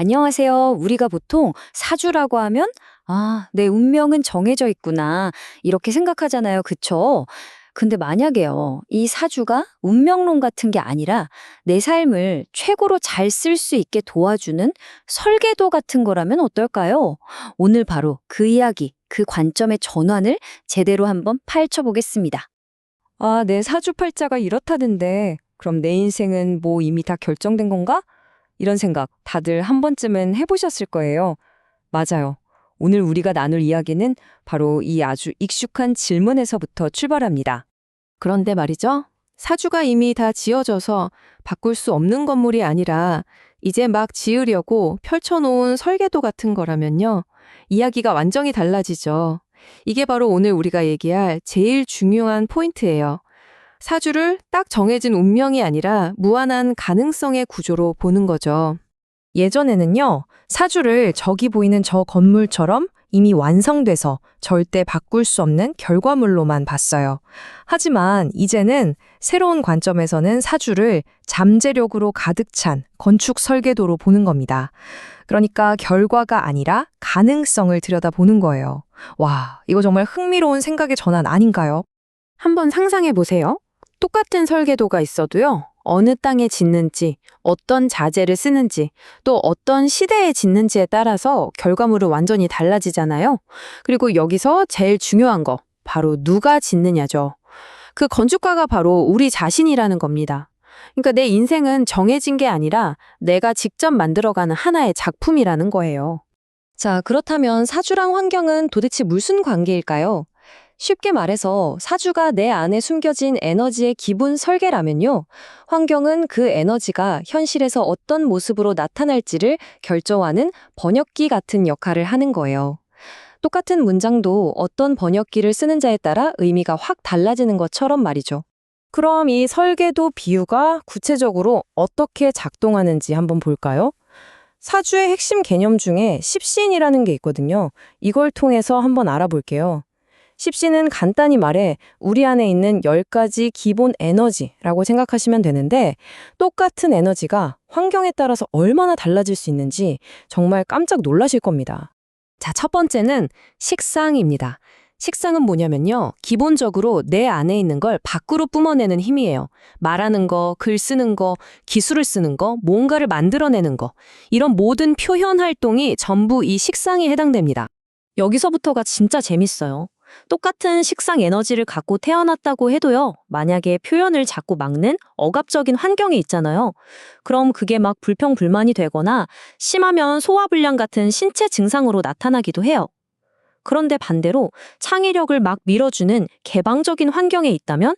안녕하세요. 우리가 보통 사주라고 하면, 아, 내 운명은 정해져 있구나. 이렇게 생각하잖아요. 그쵸? 근데 만약에요, 이 사주가 운명론 같은 게 아니라 내 삶을 최고로 잘 쓸 수 있게 도와주는 설계도 같은 거라면 어떨까요? 오늘 바로 그 이야기, 그 관점의 전환을 제대로 한번 파헤쳐 보겠습니다. 아, 내 사주팔자가 이렇다던데, 그럼 내 인생은 뭐 이미 다 결정된 건가? 이런 생각 다들 한 번쯤은 해보셨을 거예요. 맞아요. 오늘 우리가 나눌 이야기는 바로 이 아주 익숙한 질문에서부터 출발합니다. 그런데 말이죠. 사주가 이미 다 지어져서 바꿀 수 없는 건물이 아니라 이제 막 지으려고 펼쳐놓은 설계도 같은 거라면요. 이야기가 완전히 달라지죠. 이게 바로 오늘 우리가 얘기할 제일 중요한 포인트예요. 사주를 딱 정해진 운명이 아니라 무한한 가능성의 구조로 보는 거죠. 예전에는요, 사주를 저기 보이는 저 건물처럼 이미 완성돼서 절대 바꿀 수 없는 결과물로만 봤어요. 하지만 이제는 새로운 관점에서는 사주를 잠재력으로 가득 찬 건축 설계도로 보는 겁니다. 그러니까 결과가 아니라 가능성을 들여다보는 거예요. 와, 이거 정말 흥미로운 생각의 전환 아닌가요? 한번 상상해 보세요. 똑같은 설계도가 있어도요. 어느 땅에 짓는지, 어떤 자재를 쓰는지, 또 어떤 시대에 짓는지에 따라서 결과물은 완전히 달라지잖아요. 그리고 여기서 제일 중요한 거, 바로 누가 짓느냐죠. 그 건축가가 바로 우리 자신이라는 겁니다. 그러니까 내 인생은 정해진 게 아니라 내가 직접 만들어가는 하나의 작품이라는 거예요. 자, 그렇다면 사주랑 환경은 도대체 무슨 관계일까요? 쉽게 말해서 사주가 내 안에 숨겨진 에너지의 기본 설계라면요. 환경은 그 에너지가 현실에서 어떤 모습으로 나타날지를 결정하는 번역기 같은 역할을 하는 거예요. 똑같은 문장도 어떤 번역기를 쓰는 자에 따라 의미가 확 달라지는 것처럼 말이죠. 그럼 이 설계도 비유가 구체적으로 어떻게 작동하는지 한번 볼까요? 사주의 핵심 개념 중에 십신이라는 게 있거든요. 이걸 통해서 한번 알아볼게요. 십신은 간단히 말해 우리 안에 있는 10가지 기본 에너지라고 생각하시면 되는데 똑같은 에너지가 환경에 따라서 얼마나 달라질 수 있는지 정말 깜짝 놀라실 겁니다. 자, 첫 번째는 식상입니다. 식상은 뭐냐면요. 기본적으로 내 안에 있는 걸 밖으로 뿜어내는 힘이에요. 말하는 거, 글 쓰는 거, 기술을 쓰는 거, 뭔가를 만들어내는 거. 이런 모든 표현 활동이 전부 이 식상에 해당됩니다. 여기서부터가 진짜 재밌어요. 똑같은 식상 에너지를 갖고 태어났다고 해도요, 만약에 표현을 자꾸 막는 억압적인 환경이 있잖아요. 그럼 그게 막 불평불만이 되거나 심하면 소화불량 같은 신체 증상으로 나타나기도 해요. 그런데 반대로 창의력을 막 밀어주는 개방적인 환경에 있다면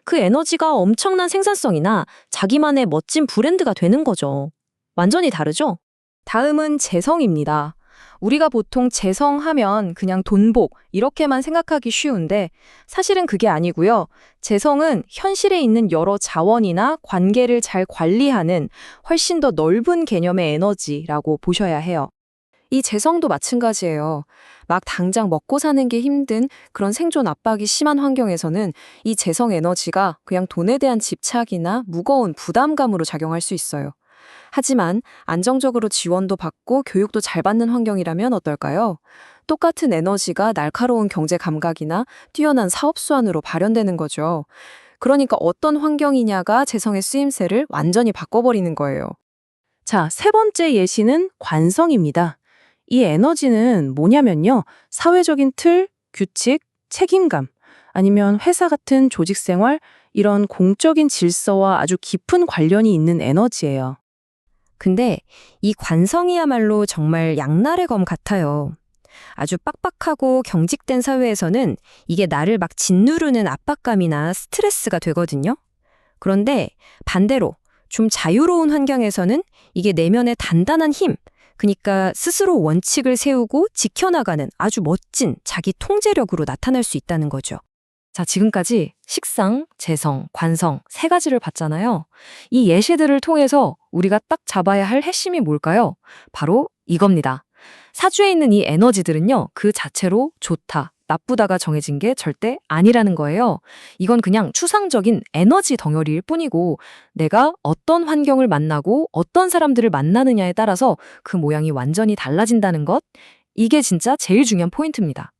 그 에너지가 엄청난 생산성이나 자기만의 멋진 브랜드가 되는 거죠. 완전히 다르죠? 다음은 재성입니다. 우리가 보통 재성하면 그냥 돈복 이렇게만 생각하기 쉬운데 사실은 그게 아니고요. 재성은 현실에 있는 여러 자원이나 관계를 잘 관리하는 훨씬 더 넓은 개념의 에너지라고 보셔야 해요. 이 재성도 마찬가지예요. 막 당장 먹고 사는 게 힘든 그런 생존 압박이 심한 환경에서는 이 재성 에너지가 그냥 돈에 대한 집착이나 무거운 부담감으로 작용할 수 있어요. 하지만 안정적으로 지원도 받고 교육도 잘 받는 환경이라면 어떨까요? 똑같은 에너지가 날카로운 경제 감각이나 뛰어난 사업 수완으로 발현되는 거죠. 그러니까 어떤 환경이냐가 재성의 쓰임새를 완전히 바꿔버리는 거예요. 자, 세 번째 예시는 관성입니다. 이 에너지는 뭐냐면요. 사회적인 틀, 규칙, 책임감, 아니면 회사 같은 조직 생활, 이런 공적인 질서와 아주 깊은 관련이 있는 에너지예요. 근데 이 관성이야말로 정말 양날의 검 같아요. 아주 빡빡하고 경직된 사회에서는 이게 나를 막 짓누르는 압박감이나 스트레스가 되거든요. 그런데 반대로 좀 자유로운 환경에서는 이게 내면의 단단한 힘, 그러니까 스스로 원칙을 세우고 지켜나가는 아주 멋진 자기 통제력으로 나타날 수 있다는 거죠. 자, 지금까지 식상, 재성, 관성 세 가지를 봤잖아요. 이 예시들을 통해서 우리가 딱 잡아야 할 핵심이 뭘까요? 바로 이겁니다. 사주에 있는 이 에너지들은요, 그 자체로 좋다, 나쁘다가 정해진 게 절대 아니라는 거예요. 이건 그냥 추상적인 에너지 덩어리일 뿐이고 내가 어떤 환경을 만나고 어떤 사람들을 만나느냐에 따라서 그 모양이 완전히 달라진다는 것. 이게 진짜 제일 중요한 포인트입니다.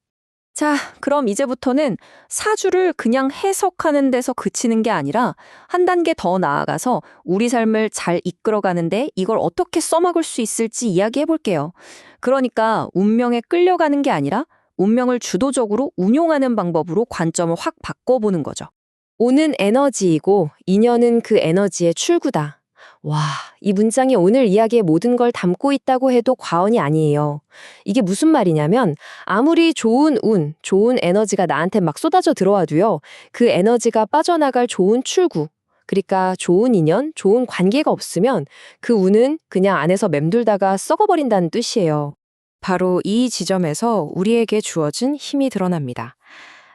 자, 그럼 이제부터는 사주를 그냥 해석하는 데서 그치는 게 아니라 한 단계 더 나아가서 우리 삶을 잘 이끌어가는데 이걸 어떻게 써먹을 수 있을지 이야기해 볼게요. 그러니까 운명에 끌려가는 게 아니라 운명을 주도적으로 운용하는 방법으로 관점을 확 바꿔보는 거죠. 오는 에너지이고 인연은 그 에너지의 출구다. 와, 이 문장이 오늘 이야기의 모든 걸 담고 있다고 해도 과언이 아니에요. 이게 무슨 말이냐면 아무리 좋은 운, 좋은 에너지가 나한테 막 쏟아져 들어와도요. 그 에너지가 빠져나갈 좋은 출구, 그러니까 좋은 인연, 좋은 관계가 없으면 그 운은 그냥 안에서 맴돌다가 썩어버린다는 뜻이에요. 바로 이 지점에서 우리에게 주어진 힘이 드러납니다.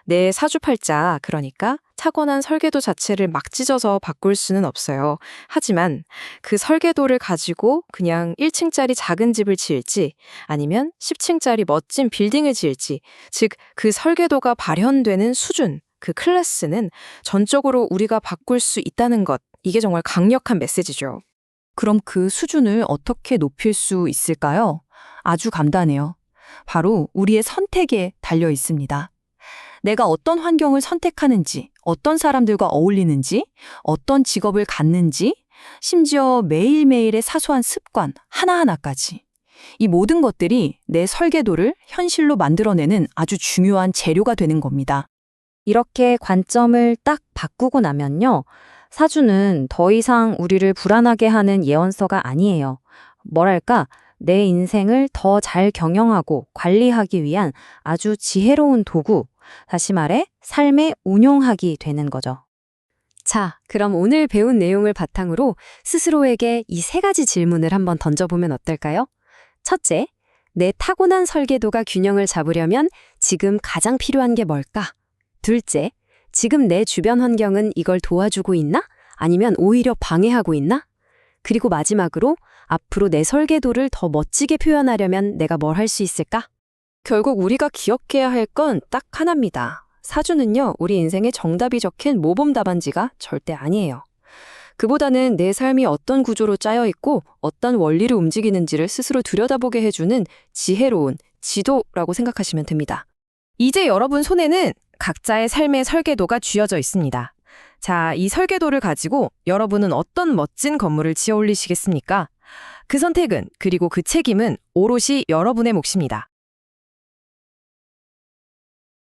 내 사주팔자, 그러니까 타고난 설계도 자체를 막 찢어서 바꿀 수는 없어요. 하지만 그 설계도를 가지고 그냥 1층짜리 작은 집을 지을지 아니면 10층짜리 멋진 빌딩을 지을지, 즉 그 설계도가 발현되는 수준, 그 클래스는 전적으로 우리가 바꿀 수 있다는 것. 이게 정말 강력한 메시지죠. 그럼 그 수준을 어떻게 높일 수 있을까요? 아주 간단해요. 바로 우리의 선택에 달려 있습니다. 내가 어떤 환경을 선택하는지, 어떤 사람들과 어울리는지, 어떤 직업을 갖는지, 심지어 매일매일의 사소한 습관 하나하나까지. 이 모든 것들이 내 설계도를 현실로 만들어내는 아주 중요한 재료가 되는 겁니다. 이렇게 관점을 딱 바꾸고 나면요. 사주는 더 이상 우리를 불안하게 하는 예언서가 아니에요. 뭐랄까, 내 인생을 더 잘 경영하고 관리하기 위한 아주 지혜로운 도구, 다시 말해 삶의 운용하기 되는 거죠. 자, 그럼 오늘 배운 내용을 바탕으로 스스로에게 이 3가지 질문을 한번 던져보면 어떨까요? 첫째, 내 타고난 설계도가 균형을 잡으려면 지금 가장 필요한 게 뭘까? 둘째, 지금 내 주변 환경은 이걸 도와주고 있나? 아니면 오히려 방해하고 있나? 그리고 마지막으로 앞으로 내 설계도를 더 멋지게 표현하려면 내가 뭘 할 수 있을까? 결국 우리가 기억해야 할 건 딱 하나입니다. 사주는요, 우리 인생에 정답이 적힌 모범 답안지가 절대 아니에요. 그보다는 내 삶이 어떤 구조로 짜여 있고 어떤 원리를 움직이는지를 스스로 들여다보게 해주는 지혜로운 지도라고 생각하시면 됩니다. 이제 여러분 손에는 각자의 삶의 설계도가 쥐어져 있습니다. 자, 이 설계도를 가지고 여러분은 어떤 멋진 건물을 지어 올리시겠습니까? 그 선택은, 그리고 그 책임은 오롯이 여러분의 몫입니다.